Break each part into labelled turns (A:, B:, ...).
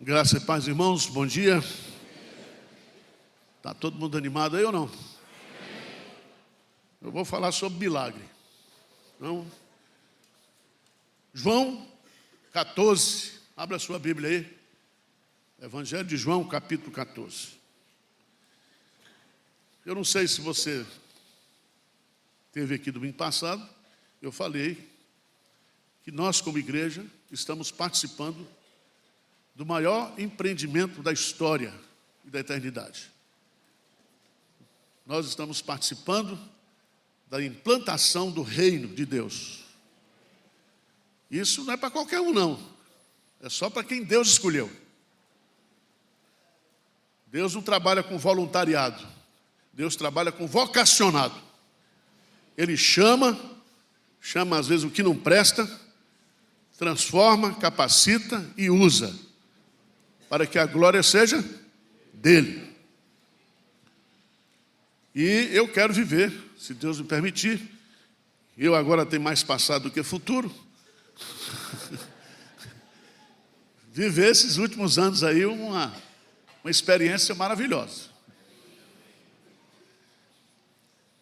A: Graça e paz, irmãos, bom dia. Está todo mundo animado aí ou não? Eu vou falar sobre milagre. Então, João 14, abra a sua Bíblia aí. Evangelho de João, capítulo 14. Eu não sei se você esteve aqui domingo passado, eu falei que nós, como igreja, estamos participando do maior empreendimento da história e da eternidade. Nós estamos participando da implantação do reino de Deus. Isso não é para qualquer um, não. É só para quem Deus escolheu. Deus não trabalha com voluntariado. Deus trabalha com vocacionado. Ele chama às vezes o que não presta, transforma, capacita e usa, para que a glória seja dele. E eu quero viver, se Deus me permitir, eu agora tenho mais passado do que futuro, viver esses últimos anos aí uma experiência maravilhosa.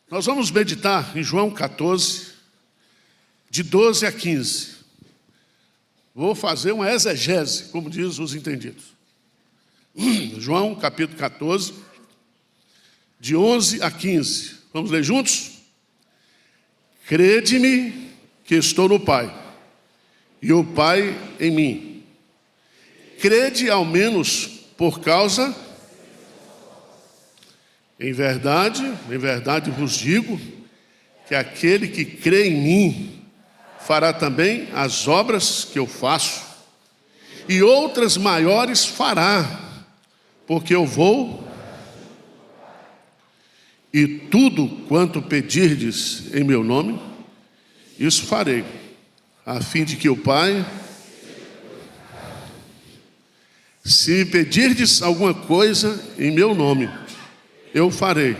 A: Nós vamos meditar em João 14, de 12 a 15. Vou fazer uma exegese, como diz os entendidos. João, capítulo 14, de 11 a 15. Vamos ler juntos? Crede-me que estou no Pai, e o Pai em mim. Crede ao menos por causa... Em verdade vos digo, que aquele que crê em mim fará também as obras que eu faço, e outras maiores fará, porque eu vou, e tudo quanto pedirdes em meu nome, isso farei, a fim de que o Pai... Se me pedirdes alguma coisa em meu nome, eu farei.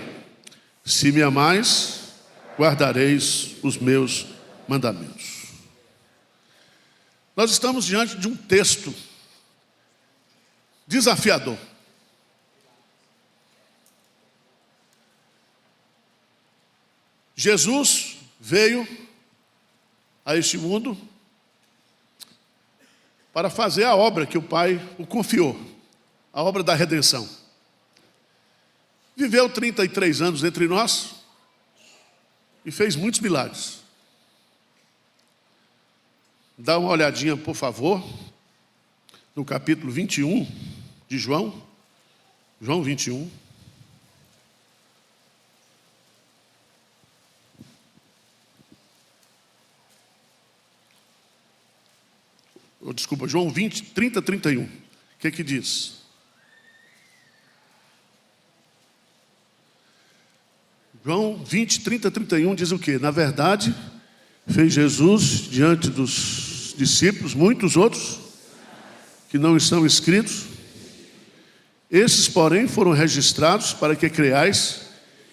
A: Se me amais, guardareis os meus mandamentos. Nós estamos diante de um texto desafiador. Jesus veio a este mundo para fazer a obra que o Pai o confiou, a obra da redenção. Viveu 33 anos entre nós e fez muitos milagres. Dá uma olhadinha, por favor, no capítulo 21 de João. João 21. Desculpa, João 20, 30, 31. O que diz? João 20, 30, 31 diz o quê? Na verdade, fez Jesus diante dos discípulos, muitos outros, que não estão escritos. Esses, porém, foram registrados para que creiais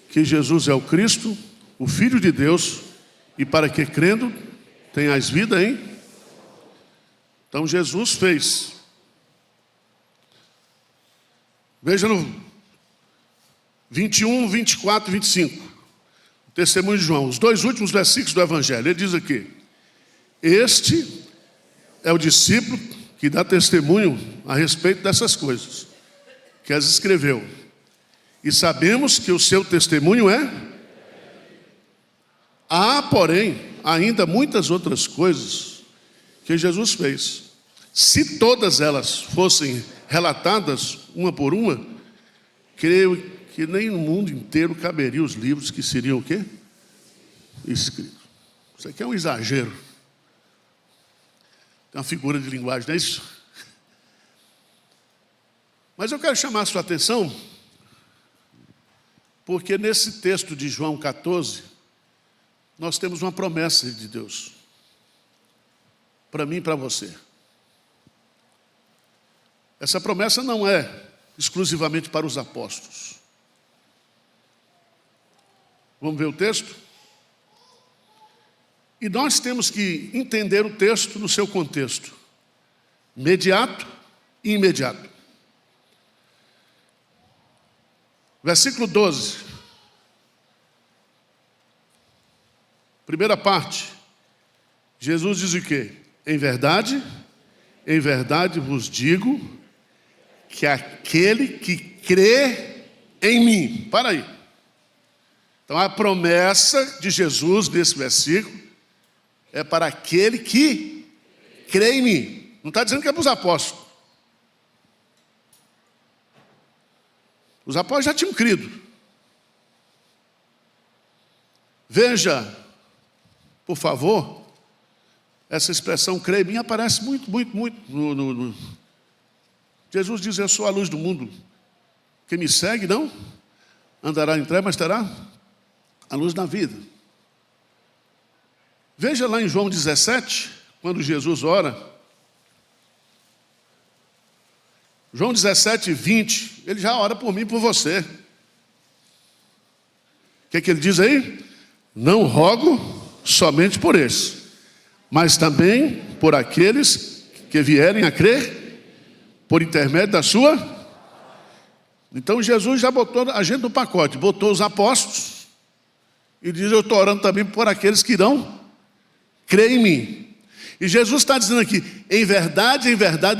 A: que Jesus é o Cristo, o Filho de Deus, e para que, crendo, tenhais vida em... Então, Jesus fez. Veja no 21, 24 e 25. O testemunho de João. Os dois últimos versículos do Evangelho. Ele diz aqui: este é o discípulo que dá testemunho a respeito dessas coisas, que as escreveu. E sabemos que o seu testemunho é... Há, porém, ainda muitas outras coisas que Jesus fez. Se todas elas fossem relatadas uma por uma, creio que nem no mundo inteiro caberia os livros que seriam o quê? Escritos. Isso aqui é um exagero. Tem uma figura de linguagem, não é isso? Mas eu quero chamar a sua atenção, porque nesse texto de João 14, nós temos uma promessa de Deus, para mim e para você. Essa promessa não é exclusivamente para os apóstolos. Vamos ver o texto? E nós temos que entender o texto no seu contexto imediato imediato. Versículo 12. Primeira parte. Jesus diz o quê? Em verdade vos digo que aquele que crê em mim. Para aí. Então a promessa de Jesus nesse versículo é para aquele que crê em mim. Não está dizendo que é para os apóstolos. Os apóstolos já tinham crido. Veja, por favor, essa expressão crê em mim aparece muito no... Jesus diz, eu sou a luz do mundo. Quem me segue não andará em trevas, mas terá a luz da vida. Veja lá em João 17, quando Jesus ora. João 17, 20, ele já ora por mim e por você. O que é que ele diz aí? Não rogo somente por esse, mas também por aqueles que vierem a crer por intermédio da sua. Então Jesus já botou a gente no pacote, botou os apóstolos e diz, eu estou orando também por aqueles que irão crer em mim. E Jesus está dizendo aqui, em verdade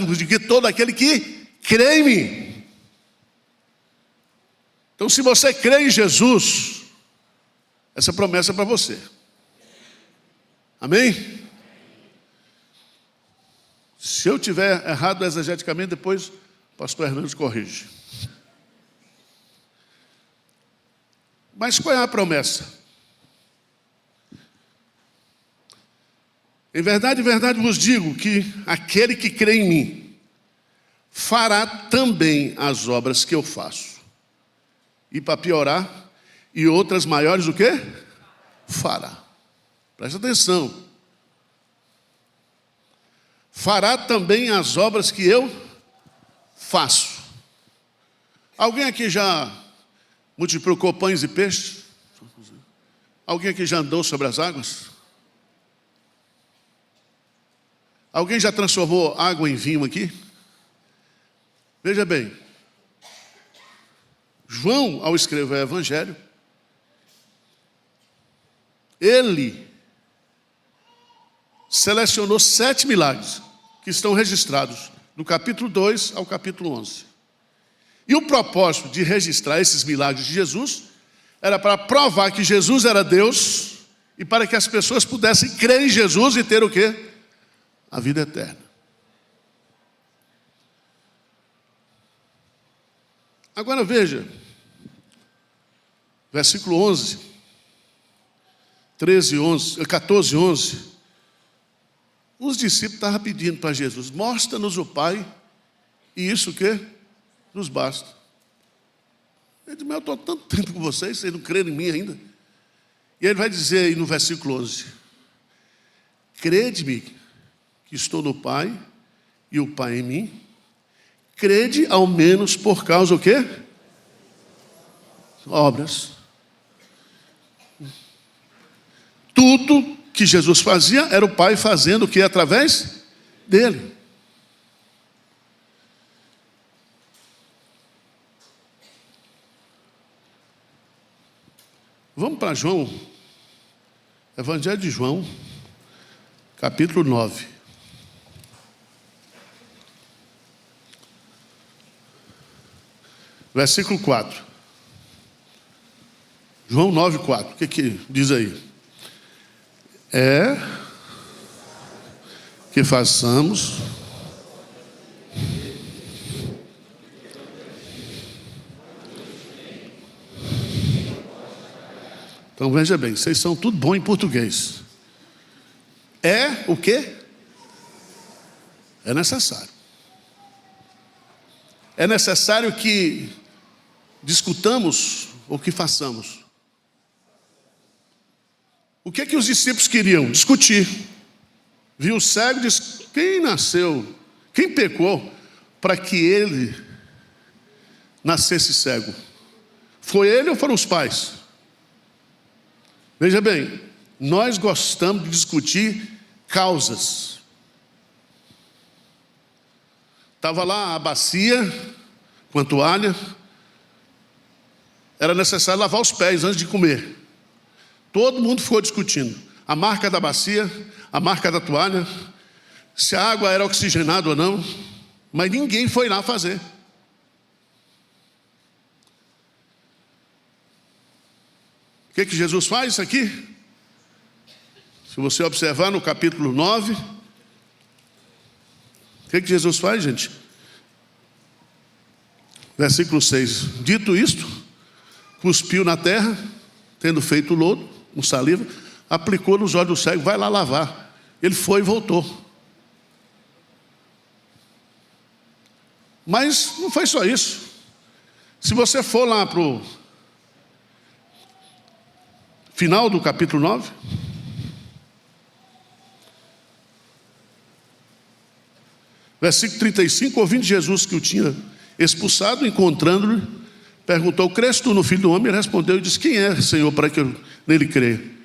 A: vos digo que todo aquele que crê em mim. Então se você crê em Jesus, essa promessa é para você. Amém? Se eu tiver errado exegeticamente, depois o pastor Hernandes corrige. Mas qual é a promessa? Em verdade vos digo que aquele que crê em mim fará também as obras que eu faço. E para piorar, e outras maiores o quê? Fará. Presta atenção. Fará também as obras que eu faço. Alguém aqui já multiplicou pães e peixes? Alguém aqui já andou sobre as águas? Alguém já transformou água em vinho aqui? Veja bem, João, ao escrever o Evangelho, ele selecionou 7 milagres que estão registrados do capítulo 2 ao capítulo 11. E o propósito de registrar esses milagres de Jesus era para provar que Jesus era Deus e para que as pessoas pudessem crer em Jesus e ter o quê? A vida eterna. Agora veja, versículo 11, 14, 11. Os discípulos estavam pedindo para Jesus, mostra-nos o Pai, e isso o quê? Nos basta. Ele diz, mas eu estou há tanto tempo com vocês, vocês não creram em mim ainda. E ele vai dizer aí no versículo 11, crede-me que estou no Pai, e o Pai em mim, crede ao menos por causa o quê? Obras. Tudo que Jesus fazia era o Pai fazendo o que através dele. Vamos para João, Evangelho de João, capítulo 9. Versículo 4. João 9, 4. O que diz aí? É que façamos então veja bem, vocês são tudo bom em português. É o quê? É necessário. É necessário que discutamos ou que façamos. O que os discípulos queriam? Discutir. Viu o cego e disse, quem nasceu, quem pecou para que ele nascesse cego? Foi ele ou foram os pais? Veja bem, nós gostamos de discutir causas. Estava lá a bacia com a toalha. Era necessário lavar os pés antes de comer. Todo mundo ficou discutindo a marca da bacia, a marca da toalha, se a água era oxigenada ou não, mas ninguém foi lá fazer. O que Jesus faz isso aqui? Se você observar no capítulo 9, o que Jesus faz, gente? Versículo 6. Dito isto, cuspiu na terra, tendo feito lodo, com saliva, aplicou nos olhos do cego, vai lá lavar. Ele foi e voltou. Mas não foi só isso. Se você for lá para o final do capítulo 9, versículo 35, ouvindo Jesus que o tinha expulsado, encontrando-lhe, perguntou: crês tu no Filho do Homem? Ele respondeu e disse: quem é, Senhor, para que eu nele creia?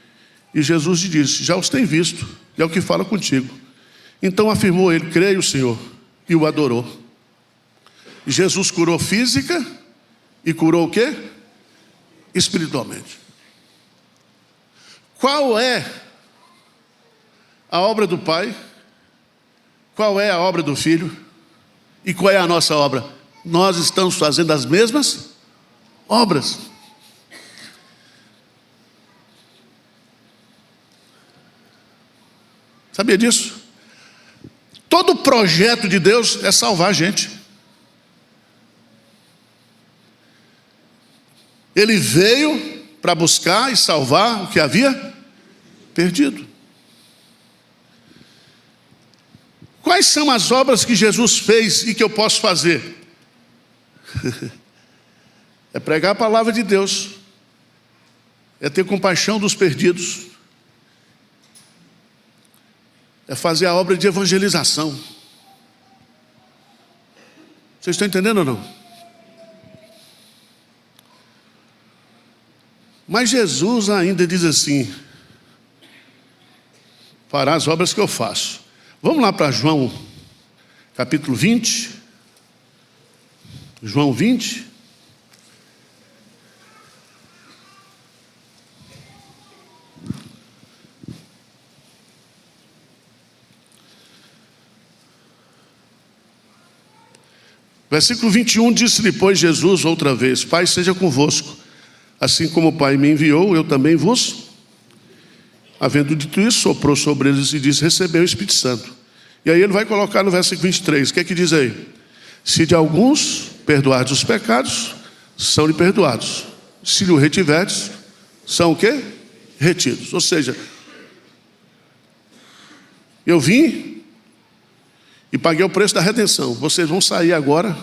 A: E Jesus lhe disse: já os tem visto, e é o que fala contigo. Então afirmou ele: creio, Senhor, e o adorou. E Jesus curou física e curou o quê? Espiritualmente. Qual é a obra do Pai? Qual é a obra do Filho? E qual é a nossa obra? Nós estamos fazendo as mesmas obras. Sabia disso? Todo projeto de Deus é salvar a gente. Ele veio para buscar e salvar o que havia perdido. Quais são as obras que Jesus fez e que eu posso fazer? É pregar a palavra de Deus, é ter compaixão dos perdidos, é fazer a obra de evangelização. Vocês estão entendendo ou não? Mas Jesus ainda diz assim: fará as obras que eu faço. Vamos lá para João, capítulo 20. João 20. Versículo 21, disse-lhe, pois, Jesus outra vez: Pai seja convosco, assim como o Pai me enviou, eu também vos. Havendo dito isso, soprou sobre eles e disse: recebeu o Espírito Santo. E aí ele vai colocar no versículo 23, o que é que diz aí? Se de alguns perdoardes os pecados, são-lhe perdoados. Se lhe retiverdes, são o quê? Retidos. Ou seja, eu vim e paguei o preço da redenção. Vocês vão sair agora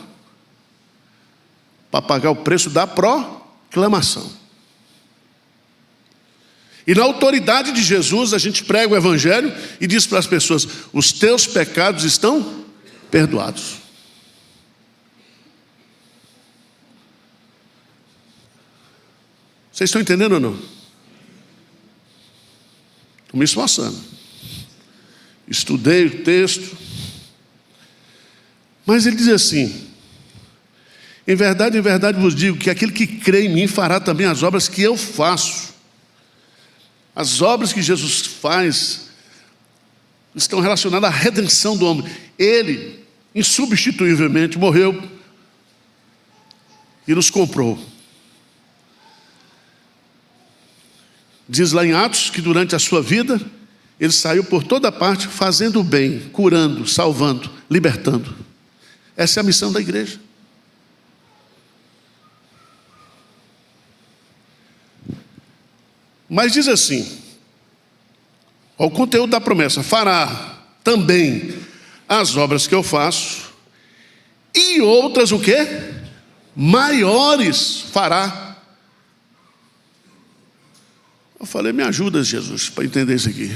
A: para pagar o preço da proclamação. E na autoridade de Jesus, a gente prega o Evangelho e diz para as pessoas: os teus pecados estão perdoados. Vocês estão entendendo ou não? Estou me esforçando. Estudei o texto. Mas ele diz assim: em verdade vos digo que aquele que crê em mim fará também as obras que eu faço. As obras que Jesus faz estão relacionadas à redenção do homem. Ele, insubstituivelmente, morreu e nos comprou. Diz lá em Atos que durante a sua vida, ele saiu por toda parte fazendo o bem, curando, salvando, libertando. Essa é a missão da igreja. Mas diz assim, o conteúdo da promessa: fará também as obras que eu faço, e outras o quê? Maiores fará. Eu falei: me ajuda, Jesus, para entender isso aqui.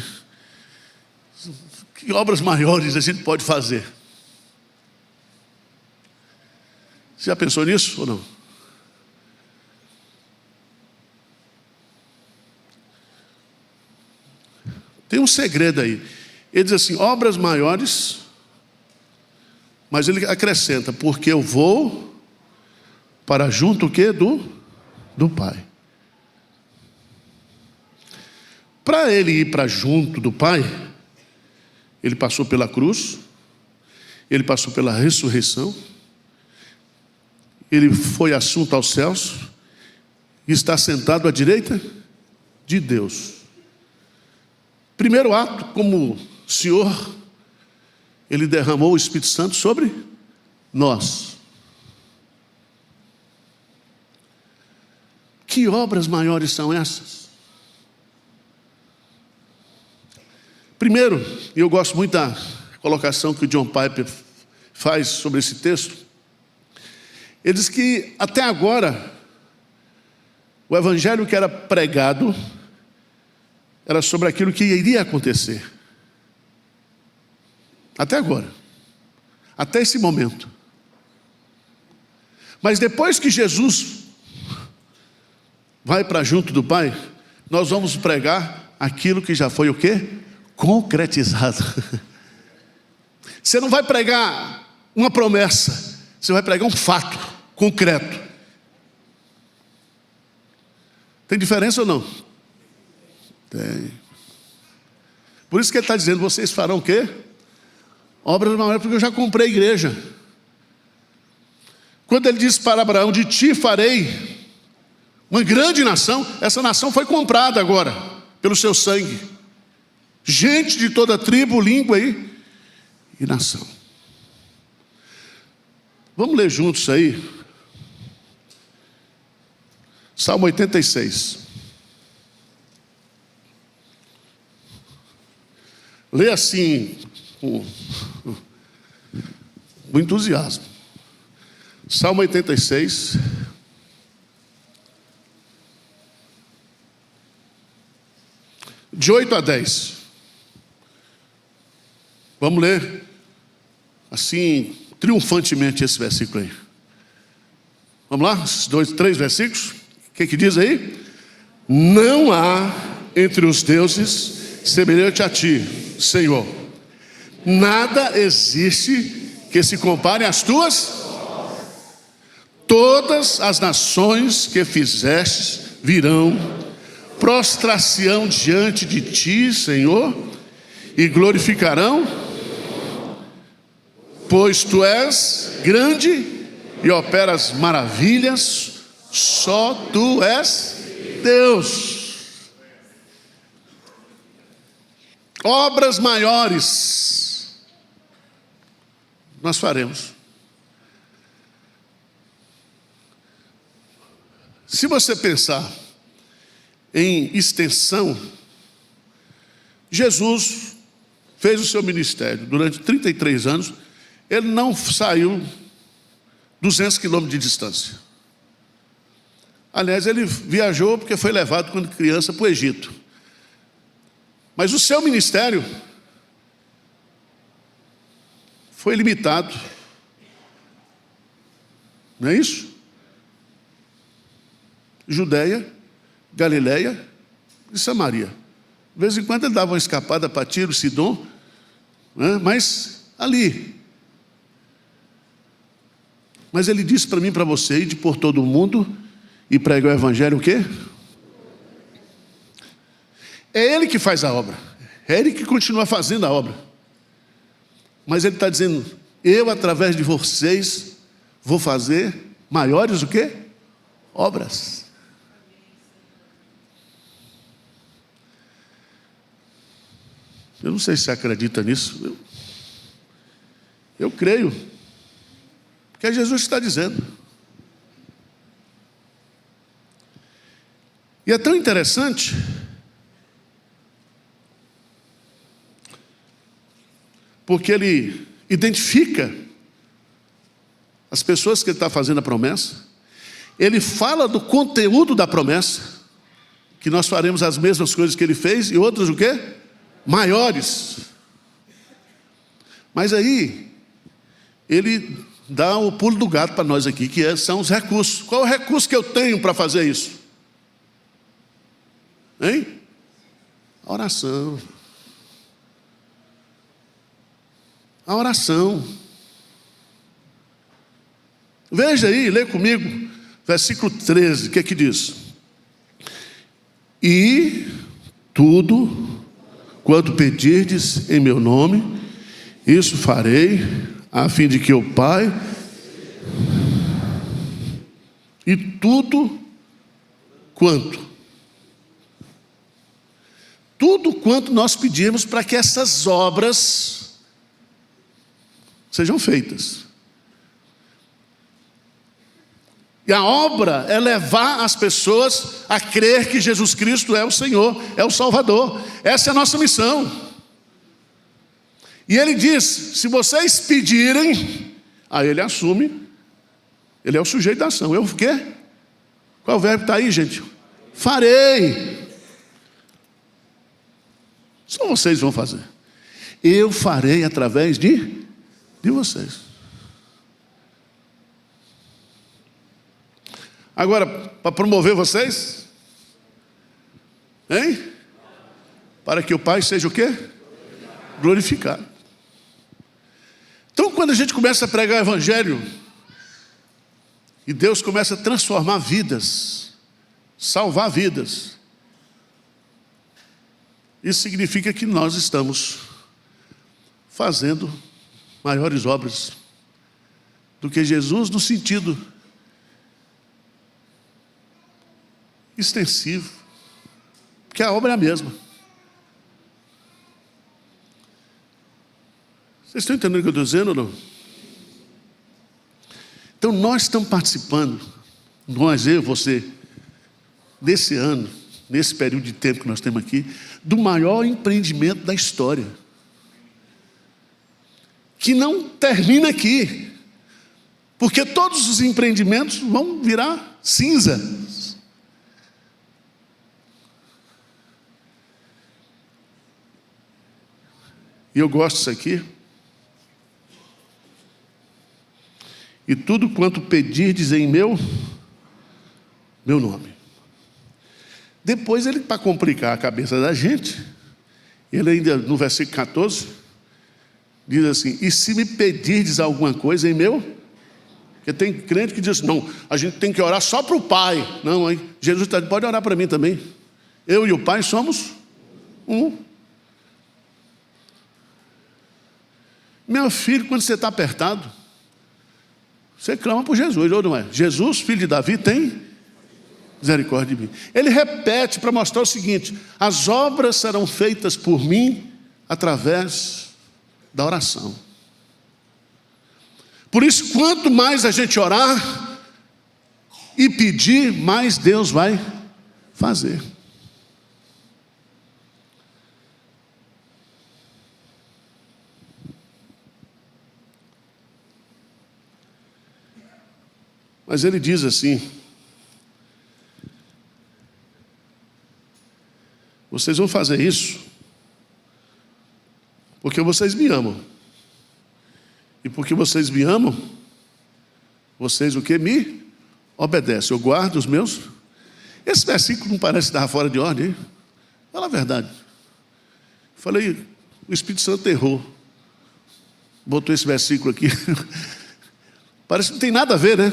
A: Que obras maiores a gente pode fazer? Você já pensou nisso ou não? Tem um segredo aí. Ele diz assim: obras maiores Mas ele acrescenta, porque eu vou para junto o quê? Do Pai. Para ele ir para junto do Pai, ele passou pela cruz, ele passou pela ressurreição, ele foi assunto aos céus e está sentado à direita de Deus. Primeiro ato, como Senhor, ele derramou o Espírito Santo sobre nós. Que obras maiores são essas? Primeiro, e eu gosto muito da colocação que o John Piper faz sobre esse texto. Ele diz que até agora o evangelho que era pregado era sobre aquilo que iria acontecer. Até agora. Até esse momento. Mas depois que Jesus vai para junto do Pai, nós vamos pregar aquilo que já foi o quê? Concretizado. Você não vai pregar uma promessa, você vai pregar um fato concreto. Tem diferença ou não? Tem. Por isso que ele está dizendo, vocês farão o quê? Obras maiores, porque eu já comprei a igreja. Quando ele disse para Abraão, de ti farei uma grande nação, essa nação foi comprada agora, pelo seu sangue. Gente de toda tribo, língua e nação. Vamos ler juntos isso aí? Salmo 86. Lê assim, com entusiasmo. Salmo 86. De 8 a 10. Vamos ler assim, triunfantemente esse versículo aí. Vamos lá? Esses 3 versículos. O que diz aí? Não há entre os deuses semelhante a ti, Senhor. Nada existe que se compare às tuas. Todas as nações que fizestes virão, prostrar-se-ão diante de ti, Senhor, e glorificarão, pois tu és grande e operas maravilhas, só tu és Deus. Obras maiores nós faremos. Se você pensar em extensão, Jesus fez o seu ministério durante 33 anos, ele não saiu 200 quilômetros de distância. Aliás, ele viajou porque foi levado quando criança para o Egito. Mas o seu ministério foi limitado. Não é isso? Judeia, Galileia e Samaria. De vez em quando ele dava uma escapada para Tiro, Sidom, né? Mas ali. Mas ele disse para mim, para você, ir por todo o mundo e pregar o evangelho o quê? É ele que faz a obra. É ele que continua fazendo a obra. Mas ele está dizendo, eu através de vocês vou fazer maiores o quê? Obras. Eu não sei se você acredita nisso. Eu creio. Porque Jesus está dizendo. E é tão interessante. Porque ele identifica as pessoas que ele está fazendo a promessa. Ele fala do conteúdo da promessa. Que nós faremos as mesmas coisas que ele fez e outras o quê? Maiores. Mas aí ele dá o pulo do gato para nós aqui, que são os recursos. Qual é o recurso que eu tenho para fazer isso? Hein? A oração. A oração. Veja aí, lê comigo, versículo 13, o que é que diz? E tudo quanto pedirdes em meu nome, isso farei, a fim de que o Pai... E tudo quanto? Tudo quanto nós pedimos para que essas obras sejam feitas. E a obra é levar as pessoas a crer que Jesus Cristo é o Senhor, é o Salvador. Essa é a nossa missão. E ele diz, se vocês pedirem, aí ele assume, ele é o sujeito da ação. Eu o quê? Qual é o verbo que está aí, gente? Farei. Só vocês vão fazer. Eu farei através de vocês. Agora, para promover vocês, hein? Para que o Pai seja o quê? Glorificado. Então, quando a gente começa a pregar o Evangelho, e Deus começa a transformar vidas, salvar vidas, isso significa que nós estamos fazendo maiores obras do que Jesus, no sentido extensivo, porque a obra é a mesma. Vocês estão entendendo o que eu estou dizendo ou não? Então nós estamos participando, nós, eu, você, desse ano, nesse período de tempo que nós temos aqui, do maior empreendimento da história, que não termina aqui, porque todos os empreendimentos vão virar cinza. E eu gosto disso aqui. E tudo quanto pedirdes em meu nome. Depois ele, para complicar a cabeça da gente, ele ainda no versículo 14, diz assim, e se me pedirdes alguma coisa em meu... Porque tem crente que diz, não, a gente tem que orar só para o Pai. Não, hein? Jesus está dizendo, pode orar para mim também. Eu e o Pai somos um. Meu filho, quando você está apertado, você clama por Jesus, ou não é? Jesus, filho de Davi, tem misericórdia de mim. Ele repete para mostrar o seguinte, as obras serão feitas por mim através da oração. Por isso, quanto mais a gente orar e pedir, mais Deus vai fazer. Mas ele diz assim, vocês vão fazer isso porque vocês me amam. E porque vocês me amam, vocês o que? Me obedecem. Eu guardo os meus... Esse versículo não parece estar fora de ordem, hein? Fala a verdade. Falei, o Espírito Santo errou. Botou esse versículo aqui. Parece que não tem nada a ver, né?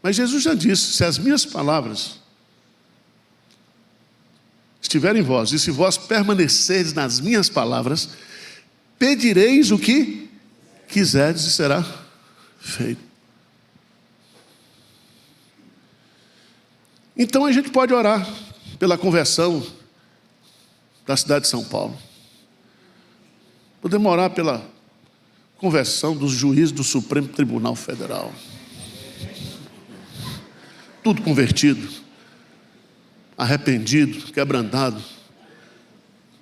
A: Mas Jesus já disse, se as minhas palavras estiverem em vós, e se vós permanecerdes nas minhas palavras, pedireis o que quiserdes e será feito. Então a gente pode orar pela conversão da cidade de São Paulo. Podemos orar pela conversão dos juízes do Supremo Tribunal Federal. Tudo convertido, arrependido, quebrantado.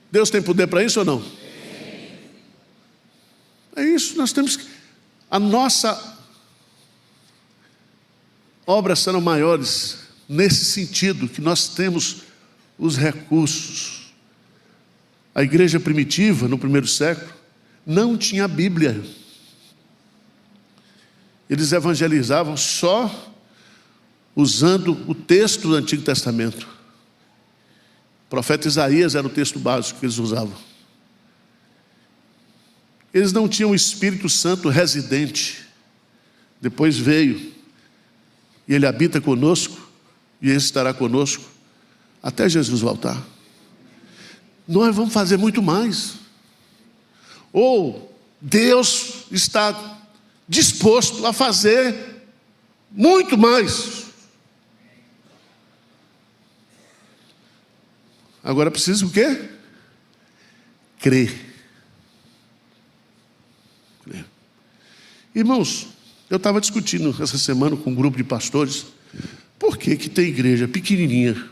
A: Deus tem poder para isso ou não? É isso, nós temos que... A nossa obras serão maiores nesse sentido, que nós temos os recursos. A igreja primitiva, no primeiro século, não tinha Bíblia. Eles evangelizavam só usando o texto do Antigo Testamento. O profeta Isaías era o texto básico que eles usavam. Eles não tinham o Espírito Santo residente. Depois veio, e Ele habita conosco, e Ele estará conosco até Jesus voltar. Nós vamos fazer muito mais. Ou Deus está disposto a fazer muito mais. Agora precisa o quê? Crer. Irmãos, eu estava discutindo essa semana com um grupo de pastores, por que tem igreja pequenininha,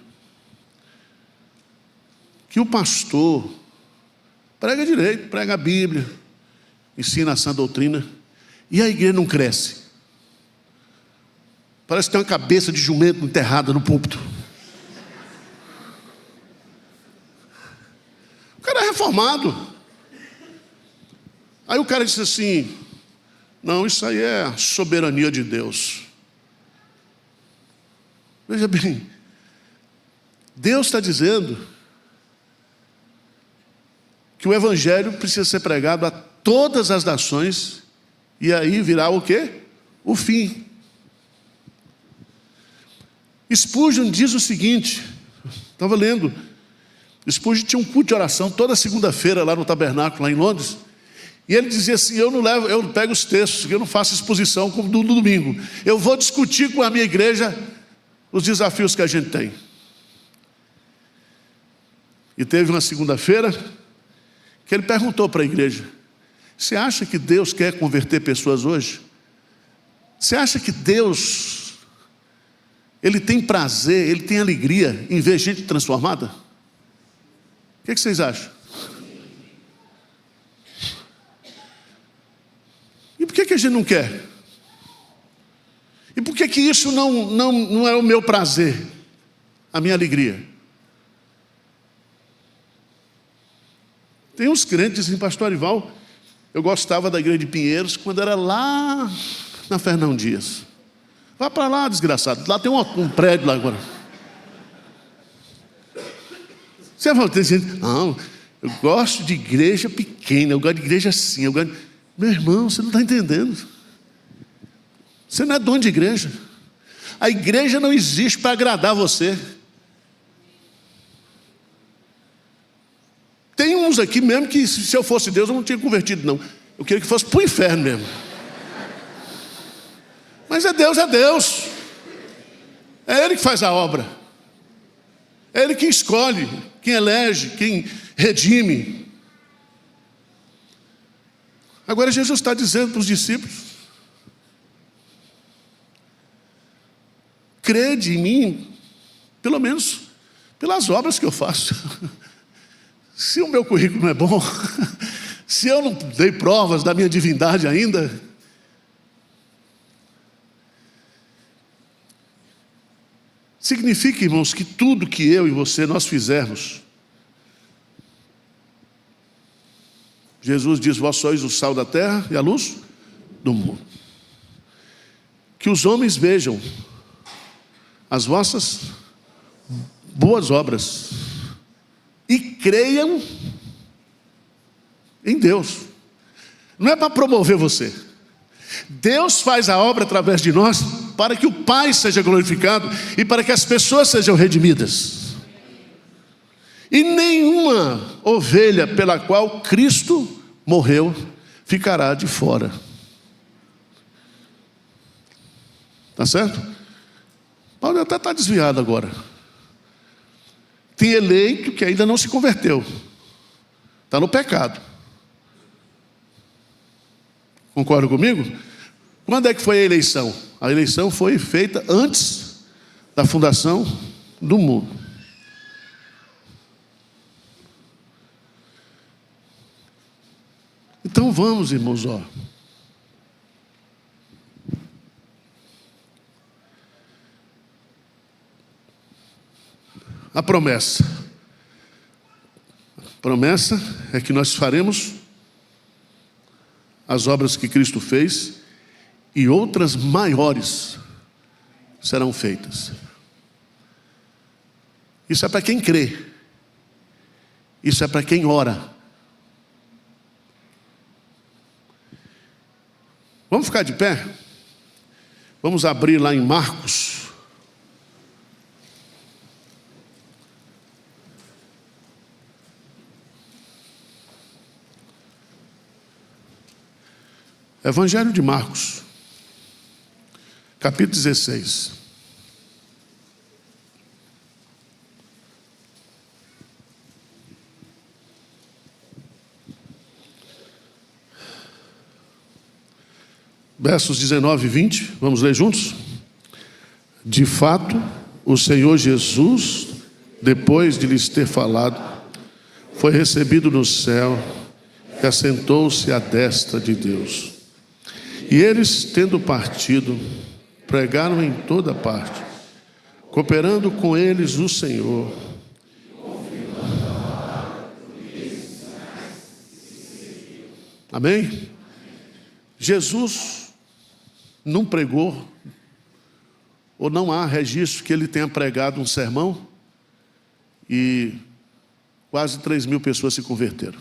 A: que o pastor prega direito, prega a Bíblia, ensina a sã doutrina, e a igreja não cresce? Parece que tem uma cabeça de jumento enterrada no púlpito. O cara é reformado. Aí o cara disse assim, não, isso aí é a soberania de Deus. Veja bem, Deus está dizendo que o Evangelho precisa ser pregado a todas as nações, e aí virá o quê? O fim. Spurgeon diz o seguinte, estava lendo, Spurgeon tinha um culto de oração toda segunda-feira lá no tabernáculo, lá em Londres, e ele dizia assim, eu não pego os textos, eu não faço exposição como no domingo, eu vou discutir com a minha igreja os desafios que a gente tem. E teve uma segunda-feira que ele perguntou para a igreja, você acha que Deus quer converter pessoas hoje? Você acha que Deus, Ele tem prazer, Ele tem alegria em ver gente transformada? O que vocês acham? E por que a gente não quer? E por que isso não é o meu prazer, a minha alegria? Tem uns crentes em Pastor Arival, eu gostava da igreja de Pinheiros, quando era lá na Fernão Dias. Vá para lá, desgraçado, lá tem um prédio lá agora. Você vai dizer, não, eu gosto de igreja pequena, eu gosto de igreja assim, eu gosto de... Meu irmão, você não está entendendo. Você não é dono de igreja. A igreja não existe para agradar você. Tem uns aqui mesmo que, se eu fosse Deus, eu não tinha convertido, não. Eu queria que fosse para o inferno mesmo. Mas é Deus, é Deus. É Ele que faz a obra. É Ele quem escolhe, quem elege, quem redime. Agora Jesus está dizendo para os discípulos, crede em mim, pelo menos pelas obras que eu faço. Se o meu currículo não é bom, se eu não dei provas da minha divindade ainda, significa, irmãos, que tudo que eu e você nós fizermos, Jesus diz, vós sois o sal da terra e a luz do mundo. Que os homens vejam as vossas boas obras e creiam em Deus. Não é para promover você. Deus faz a obra através de nós para que o Pai seja glorificado e para que as pessoas sejam redimidas. E nenhuma ovelha pela qual Cristo morreu ficará de fora. Tá certo? Paulo até está desviado agora. Tem eleito que ainda não se converteu. Está no pecado. Concorda comigo? Quando é que foi a eleição? A eleição foi feita antes da fundação do mundo. Então vamos, irmãos, ó. A promessa. A promessa é que nós faremos as obras que Cristo fez e outras maiores serão feitas. Isso é para quem crê. Isso é para quem ora. Vamos ficar de pé? Vamos abrir lá em Marcos. Evangelho de Marcos, capítulo 16. Versos 19 e 20, vamos ler juntos? De fato, o Senhor Jesus, depois de lhes ter falado, foi recebido no céu e assentou-se à destra de Deus. E eles, tendo partido, pregaram em toda parte, cooperando com eles o Senhor. Amém? Jesus não pregou, ou não há registro que ele tenha pregado um sermão e quase 3.000 pessoas se converteram.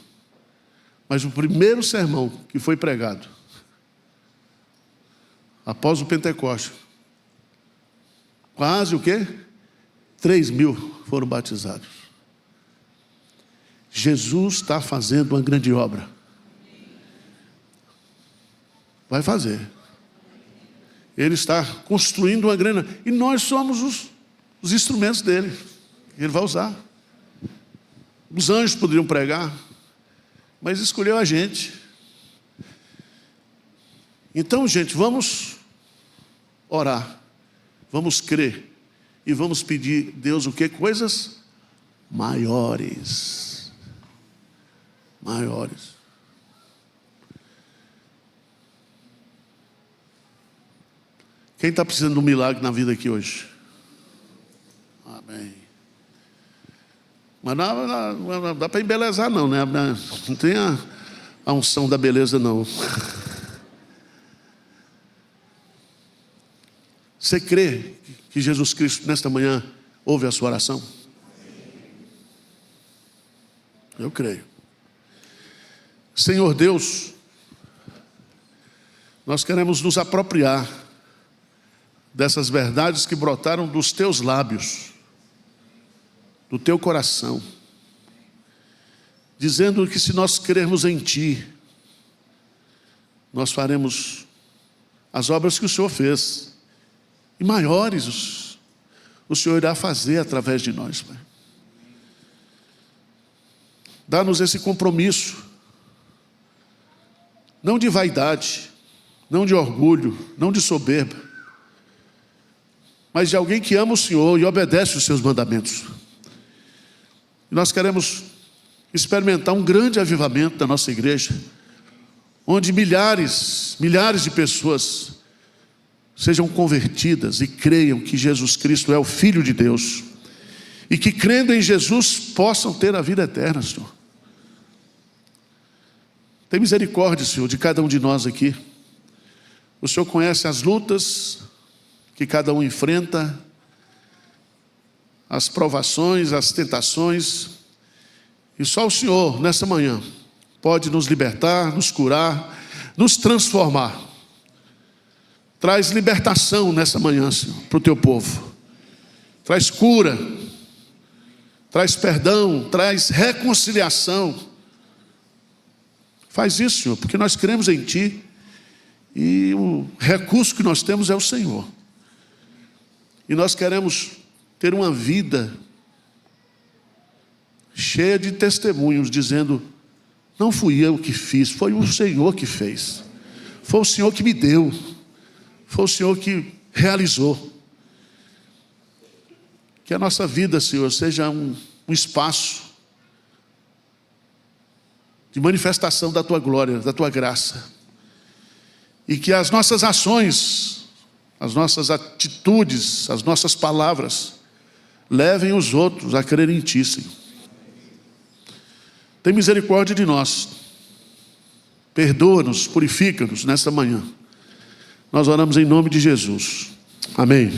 A: Mas o primeiro sermão que foi pregado, após o Pentecostes, quase o quê? 3.000 foram batizados. Jesus está fazendo uma grande obra. Vai fazer. Ele está construindo uma grande... E nós somos os instrumentos dele. Ele vai usar. Os anjos poderiam pregar, mas escolheu a gente. Então, gente, vamos orar. Vamos crer. E vamos pedir a Deus o quê? Coisas maiores. Maiores. Quem está precisando de um milagre na vida aqui hoje? Amém. Mas não dá para embelezar não, né? Não tem a unção da beleza não. Você crê que Jesus Cristo nesta manhã ouve a sua oração? Eu creio. Senhor Deus, nós queremos nos apropriar dessas verdades que brotaram dos teus lábios, do teu coração, dizendo que se nós crermos em Ti, nós faremos as obras que o Senhor fez, e maiores o Senhor irá fazer através de nós, Pai. Dá-nos esse compromisso, não de vaidade, não de orgulho, não de soberba, mas de alguém que ama o Senhor e obedece os seus mandamentos. E nós queremos experimentar um grande avivamento da nossa igreja, onde milhares de pessoas sejam convertidas e creiam que Jesus Cristo é o Filho de Deus, e que crendo em Jesus possam ter a vida eterna, Senhor. Tem misericórdia, Senhor, de cada um de nós aqui. O Senhor conhece as lutas que cada um enfrenta, as provações, as tentações, e só o Senhor, nessa manhã, pode nos libertar, nos curar, nos transformar. Traz libertação nessa manhã, Senhor, para o teu povo. Traz cura, traz perdão, traz reconciliação. Faz isso, Senhor, porque nós cremos em Ti, e o recurso que nós temos é o Senhor. E nós queremos ter uma vida cheia de testemunhos, dizendo: não fui eu que fiz, foi o Senhor que fez. Foi o Senhor que me deu. Foi o Senhor que realizou. Que a nossa vida, Senhor, seja um espaço de manifestação da Tua glória, da Tua graça. E que as nossas ações, as nossas atitudes, as nossas palavras levem os outros a crer em Ti, Senhor. Tem misericórdia de nós. Perdoa-nos, purifica-nos nesta manhã. Nós oramos em nome de Jesus. Amém.